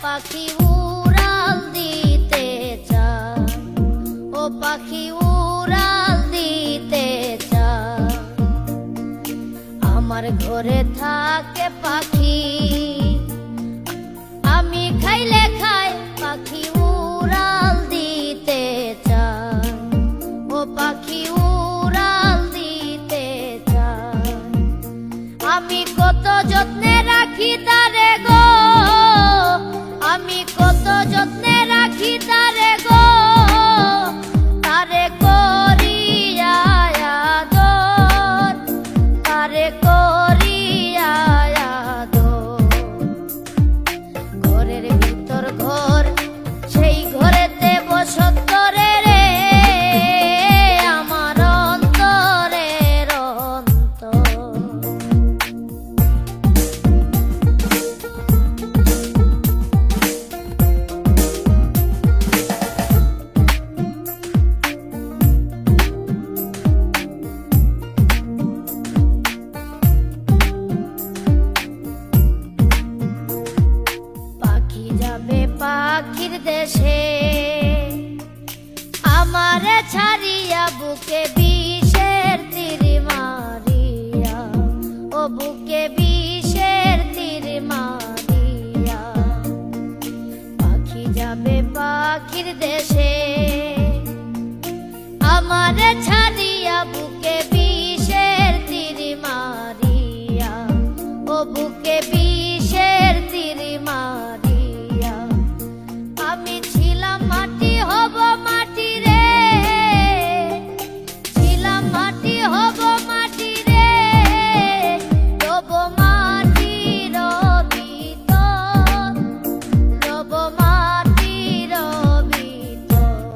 পাখি উড়াল দিতে চায়, ও পাখি উড়াল দিতে চায়। আমার ঘরে থাকে পাখি, আমি খাইলে খাই, পাখি উড়াল দিতে চায়, ও পাখি উড়াল দিতে চায়। আমি কত যত্নে রাখি তারে গো, আমি কত যত্নে রাখি তারে গো, তারে করিয়া আদর, তারে করিয়া আদর। ঘরের ভিতর ঘর, সেই ঘরেতে বসত রে রে, আমার অন্তরের অন্তর। পাখি যাবে পাখির দেশে, আমারে ছাড়িয়া, বুকে বিষের তীর মারিয়া, ও বুকে বিষের তীর মারিয়া। পাখি যাবে পাখির দেশে, আমারে